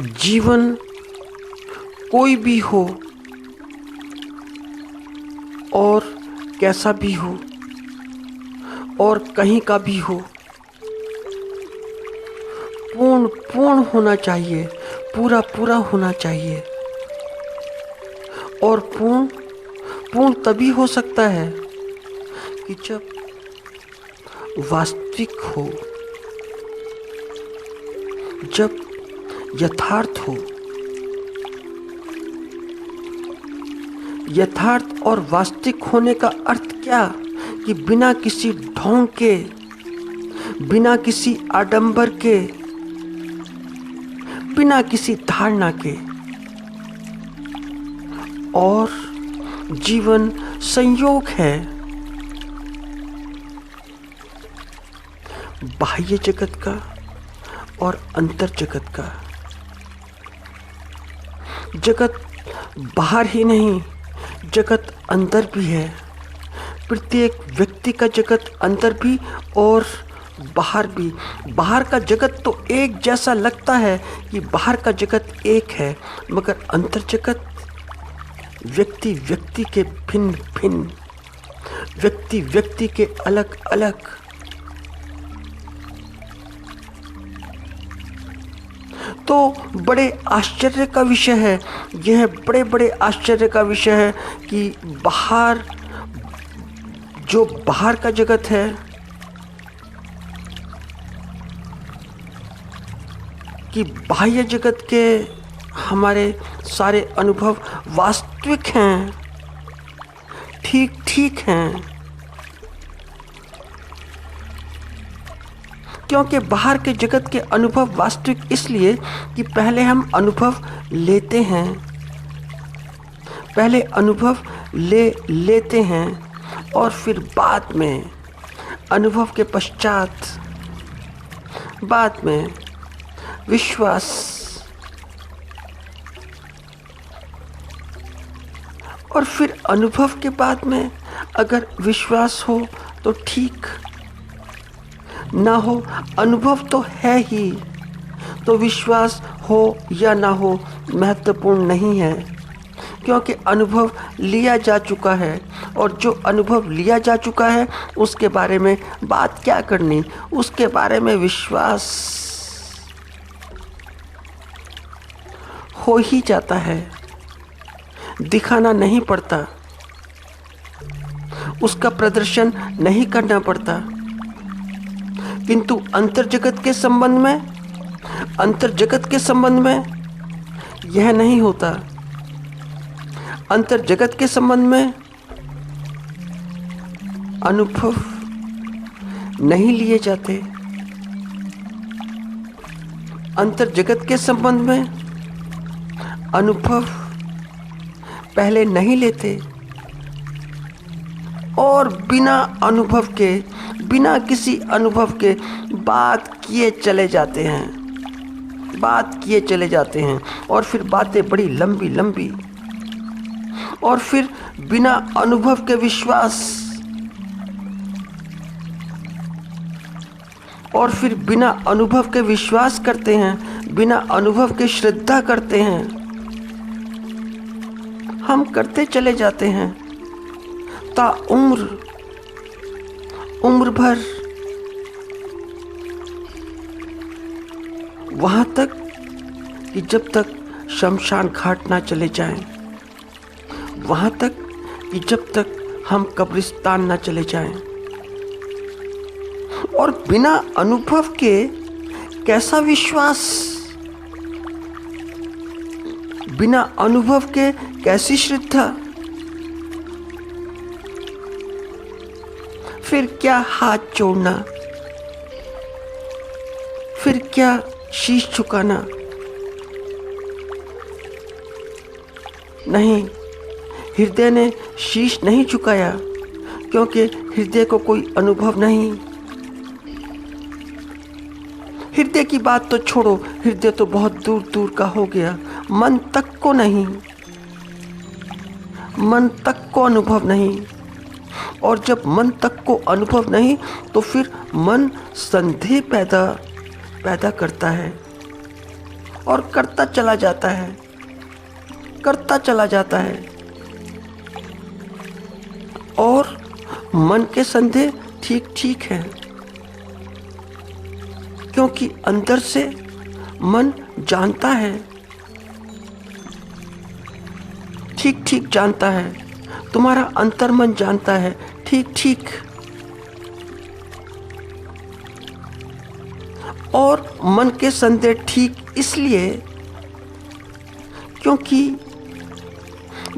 जीवन कोई भी हो और कैसा भी हो और कहीं का भी हो, पूर्ण पूर्ण होना चाहिए, पूरा पूरा होना चाहिए। और पूर्ण पूर्ण तभी हो सकता है कि जब वास्तविक हो, जब यथार्थ हो। यथार्थ और वास्तविक होने का अर्थ क्या? कि बिना किसी ढोंग के, बिना किसी आडंबर के, बिना किसी धारणा के। और जीवन संयोग है बाह्य जगत का और अंतर जगत का। जगत बाहर ही नहीं, जगत अंदर भी है। प्रत्येक व्यक्ति का जगत अंदर भी और बाहर भी। बाहर का जगत तो एक जैसा लगता है कि बाहर का जगत एक है, मगर अंतर जगत व्यक्ति व्यक्ति के भिन्न भिन्न, व्यक्ति व्यक्ति के अलग अलग। तो बड़े आश्चर्य का विषय है, यह बड़े बड़े आश्चर्य का विषय है कि बाहर, जो बाहर का जगत है, कि बाह्य जगत के हमारे सारे अनुभव वास्तविक हैं, ठीक ठीक हैं। क्योंकि बाहर के जगत के अनुभव वास्तविक इसलिए कि पहले हम अनुभव लेते हैं, पहले अनुभव लेते हैं और फिर बाद में, अनुभव के पश्चात, बाद में विश्वास, और फिर अनुभव के बाद में अगर विश्वास हो तो ठीक, ना हो अनुभव तो है ही, तो विश्वास हो या ना हो महत्वपूर्ण नहीं है, क्योंकि अनुभव लिया जा चुका है। और जो अनुभव लिया जा चुका है उसके बारे में बात क्या करनी, उसके बारे में विश्वास हो ही जाता है, दिखाना नहीं पड़ता, उसका प्रदर्शन नहीं करना पड़ता। किंतु अंतर जगत के संबंध में, अंतर जगत के संबंध में यह नहीं होता। अंतर जगत के संबंध में अनुभव नहीं लिए जाते। अंतर जगत के संबंध में अनुभव पहले नहीं लेते और बिना अनुभव के, बिना किसी अनुभव के बात किए चले जाते हैं, बात किए चले जाते हैं। और फिर बातें बड़ी लंबी लंबी, और फिर बिना अनुभव के विश्वास, और फिर बिना अनुभव के विश्वास करते हैं, बिना अनुभव के श्रद्धा करते हैं। हम करते चले जाते हैं ता उम्र भर, वहां तक कि जब तक शमशान घाट ना चले जाएं, वहां तक कि जब तक हम कब्रिस्तान ना चले जाएं। और बिना अनुभव के कैसा विश्वास, बिना अनुभव के कैसी श्रद्धा। फिर क्या हाथ जोड़ना, फिर क्या शीश झुकाना। नहीं, हृदय ने शीश नहीं झुकाया, क्योंकि हृदय को कोई अनुभव नहीं। हृदय की बात तो छोड़ो, हृदय तो बहुत दूर दूर का हो गया। मन तक को नहीं, मन तक को अनुभव नहीं। और जब मन तक को अनुभव नहीं तो फिर मन संदेह पैदा करता है। और करता चला जाता है, करता चला जाता है। और मन के संदेह ठीक ठीक है, क्योंकि अंदर से मन जानता है, ठीक ठीक जानता है। तुम्हारा अंतर्मन जानता है ठीक ठीक। और मन के संदेह ठीक इसलिए क्योंकि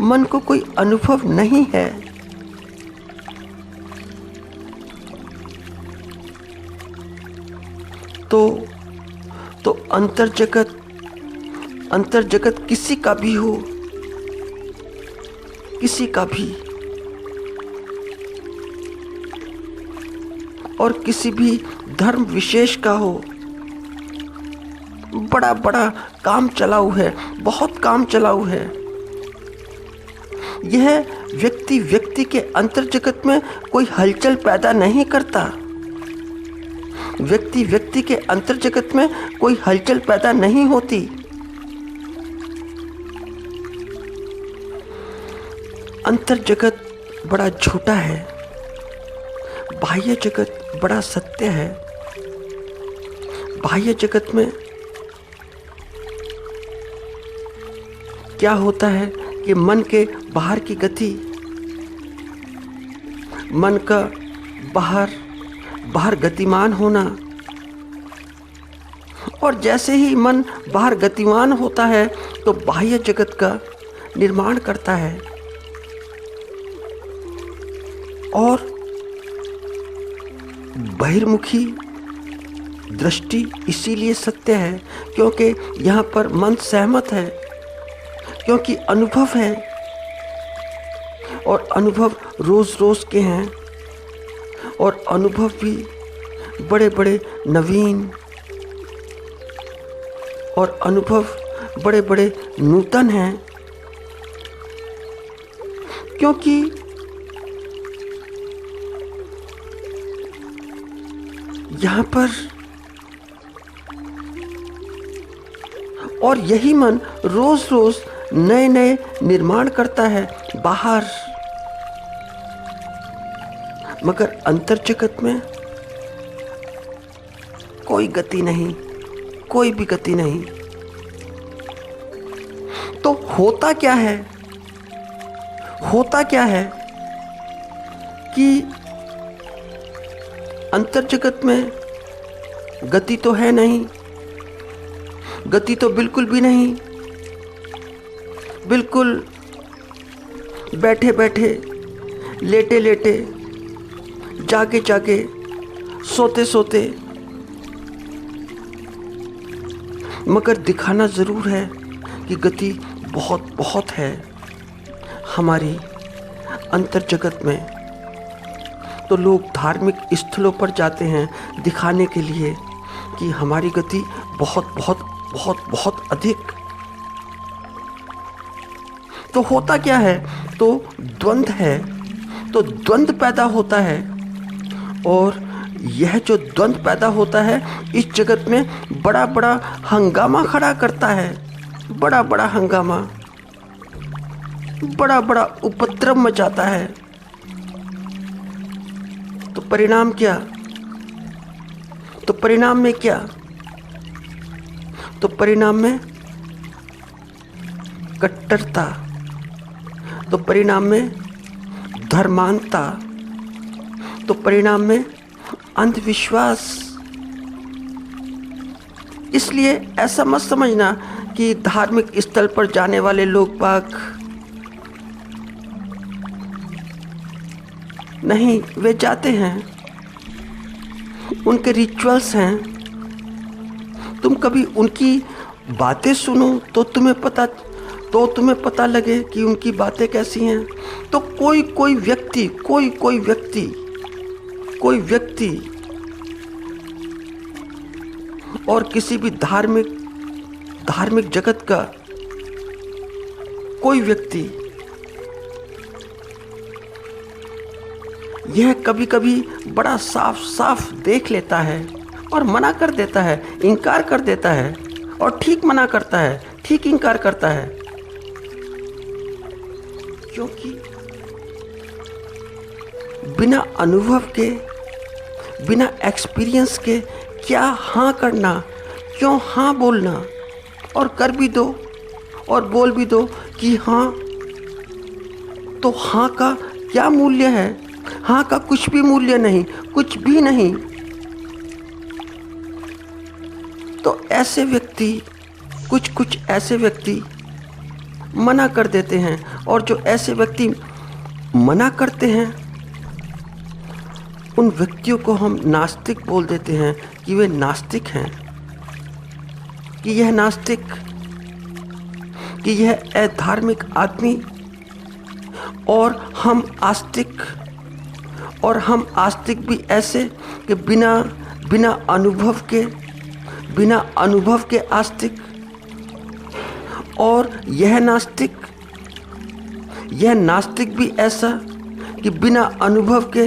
मन को कोई अनुभव नहीं है। तो अंतर जगत किसी का भी हो, किसी का भी, और किसी भी धर्म विशेष का हो, बड़ा बड़ा काम चलाऊ है, बहुत काम चलाऊ है। यह व्यक्ति व्यक्ति के अंतर जगत में कोई हलचल पैदा नहीं करता। व्यक्ति व्यक्ति के अंतर जगत में कोई हलचल पैदा नहीं होती। अंतर जगत बड़ा झूठा है, बाह्य जगत बड़ा सत्य है। बाह्य जगत में क्या होता है कि मन के बाहर की गति, मन का बाहर गतिमान होना, और जैसे ही मन बाहर गतिमान होता है तो बाह्य जगत का निर्माण करता है। और बहिर्मुखी दृष्टि इसीलिए सत्य है क्योंकि यहाँ पर मन सहमत है, क्योंकि अनुभव है, और अनुभव रोज रोज के हैं, और अनुभव भी बड़े बड़े नवीन, और अनुभव बड़े बड़े नूतन हैं। क्योंकि यहाँ पर, और यही मन रोज रोज नए नए निर्माण करता है बाहर, मगर अंतर जगत में कोई गति नहीं, कोई भी गति नहीं। तो होता क्या है, होता क्या है कि अंतर जगत में गति तो है नहीं, गति तो बिल्कुल भी नहीं। बिल्कुल बैठे बैठे, लेटे लेटे, जागे जागे, सोते सोते, मगर दिखाना ज़रूर है कि गति बहुत बहुत है हमारी अंतर जगत में। तो लोग धार्मिक स्थलों पर जाते हैं दिखाने के लिए कि हमारी गति बहुत बहुत बहुत बहुत अधिक। तो होता क्या है, तो द्वंद्व है, तो द्वंद्व पैदा होता है। और यह जो द्वंद्व पैदा होता है इस जगत में बड़ा बड़ा हंगामा खड़ा करता है, बड़ा बड़ा हंगामा, बड़ा बड़ा उपद्रव मचाता है। तो परिणाम क्या, तो परिणाम में क्या, तो परिणाम में कट्टरता, तो परिणाम में धर्मांधता, तो परिणाम में अंधविश्वास। इसलिए ऐसा मत समझना कि धार्मिक स्थल पर जाने वाले लोग बाग नहीं, वे जाते हैं, उनके रिचुअल्स हैं। तुम कभी उनकी बातें सुनो तो तुम्हें पता लगे कि उनकी बातें कैसी हैं। तो कोई व्यक्ति और किसी भी धार्मिक जगत का कोई व्यक्ति यह कभी कभी बड़ा साफ साफ देख लेता है और मना कर देता है, इनकार कर देता है, और ठीक मना करता है, ठीक इनकार करता है, क्योंकि बिना अनुभव के, बिना एक्सपीरियंस के क्या हाँ करना, क्यों हाँ बोलना, और कर भी दो और बोल भी दो कि हाँ, तो हाँ का क्या मूल्य है? हाँ का कुछ भी मूल्य नहीं, कुछ भी नहीं। तो ऐसे व्यक्ति, कुछ ऐसे व्यक्ति मना कर देते हैं, और जो ऐसे व्यक्ति मना करते हैं उन व्यक्तियों को हम नास्तिक बोल देते हैं कि वे नास्तिक हैं, कि यह नास्तिक, कि यह अधार्मिक आदमी, और हम आस्तिक, और हम आस्तिक भी ऐसे कि बिना अनुभव के आस्तिक। और यह नास्तिक भी ऐसा कि बिना अनुभव के,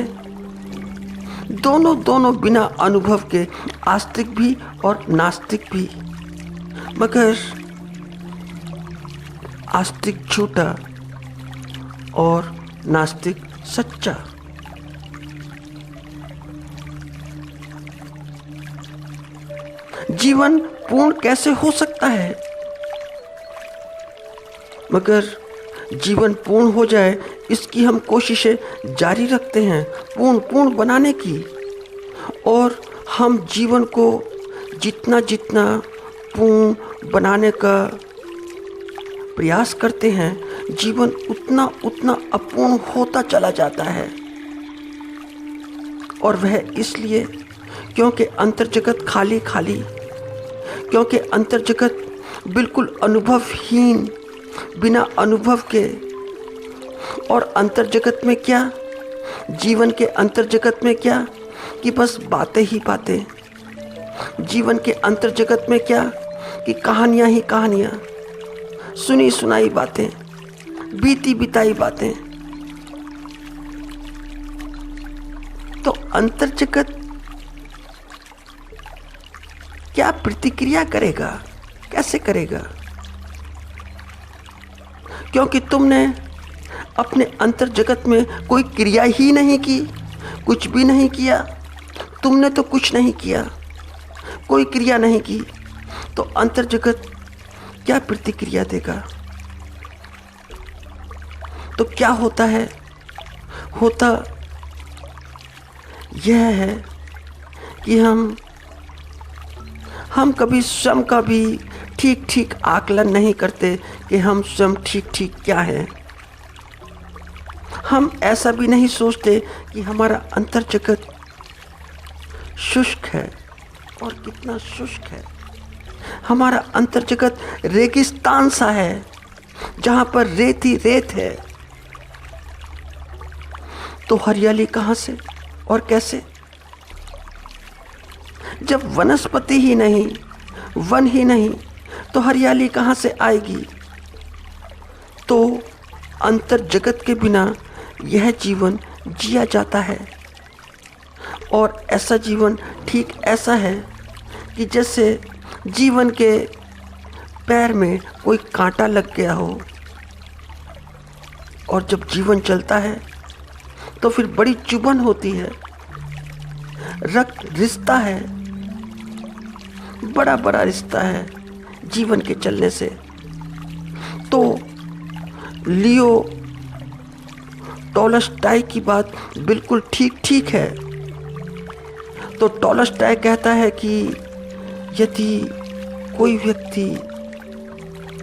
दोनों बिना अनुभव के, आस्तिक भी और नास्तिक भी। मगर आस्तिक झूठा और नास्तिक सच्चा। जीवन पूर्ण कैसे हो सकता है? मगर जीवन पूर्ण हो जाए इसकी हम कोशिशें जारी रखते हैं, पूर्ण बनाने की। और हम जीवन को जितना पूर्ण बनाने का प्रयास करते हैं, जीवन उतना अपूर्ण होता चला जाता है। और वह इसलिए क्योंकि अंतर्जगत खाली, क्योंकि अंतर्जगत बिल्कुल अनुभवहीन, बिना अनुभव के। और अंतर्जगत में क्या, जीवन के अंतर्जगत में क्या, कि बस बातें ही बातें। जीवन के अंतर्जगत में क्या, कि कहानियां ही कहानियां, सुनी सुनाई बातें, बीती बिताई बातें। तो अंतर्जगत क्या प्रतिक्रिया करेगा, कैसे करेगा? क्योंकि तुमने अपने अंतर जगत में कोई क्रिया ही नहीं की, कुछ भी नहीं किया। तुमने तो कुछ नहीं किया, कोई क्रिया नहीं की, तो अंतर जगत क्या प्रतिक्रिया देगा? तो क्या होता है? होता यह है कि हम कभी स्वयं का भी ठीक आकलन नहीं करते कि हम स्वयं ठीक क्या है। हम ऐसा भी नहीं सोचते कि हमारा अंतर जगत शुष्क है, और कितना शुष्क है। हमारा अंतर जगत रेगिस्तान सा है, जहां पर रेत ही रेत है। तो हरियाली कहां से और कैसे? जब वनस्पति ही नहीं, वन ही नहीं, तो हरियाली कहां से आएगी? तो अंतर जगत के बिना यह जीवन जिया जाता है। और ऐसा जीवन ठीक ऐसा है कि जैसे जीवन के पैर में कोई कांटा लग गया हो, और जब जीवन चलता है तो फिर बड़ी चुभन होती है, रक्त रिश्ता है, बड़ा रिश्ता है जीवन के चलने से। तो लियो टॉलस्टॉय की बात बिल्कुल ठीक है। तो टॉलस्टॉय कहता है कि यदि कोई व्यक्ति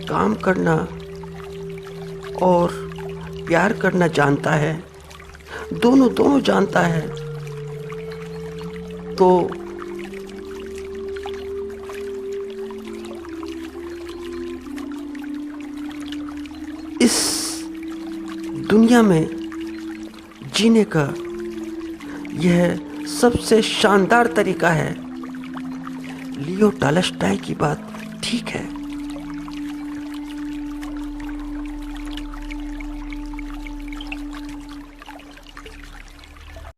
काम करना और प्यार करना जानता है, दोनों जानता है, तो इस दुनिया में जीने का यह सबसे शानदार तरीका है। लियो टॉलस्टॉय की बात ठीक है।